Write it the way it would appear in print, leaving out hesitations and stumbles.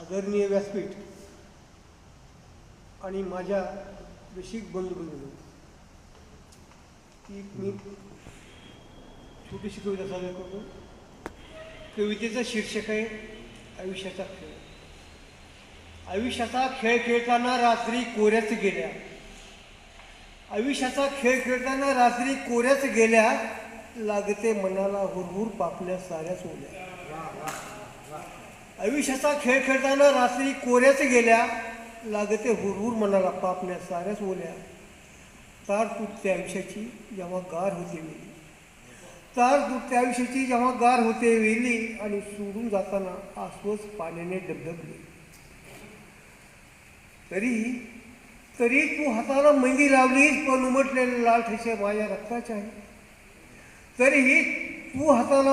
आदरणीय व्यासपीठ आणि माझ्या रसिक बंधू ती मी छोटीशी कविता सादर करतो. कवितेचं शीर्षक आहे आयुष्याचा खेळ. आयुष्याचा खेळ खेळताना रात्री कोऱ्याच गेल्या. आयुष्याचा खेळ खेळताना रात्री कोऱ्याच गेल्या. लागते मनाला हुरहुर पापल्या साऱ्या सोल्या. आयुष्याचा खेळ खेळताना रात्री कोऱ्याच गेल्या. लागते हुरहुर मनाला पापल्या साऱ्याच ओल्या. तार तुटते आयुष्याची जेव्हा गार होते वेली. तार तुटते आयुष्याची जेव्हा गार होते वेली. आणि सोडून जाताना आसवच पाण्याने डबडबले. तरी तू हाताला मेहंदी लावलीस पण उमटलेले लाल ठसे माझ्या रक्ताचे आहे. तरीही तू हाताला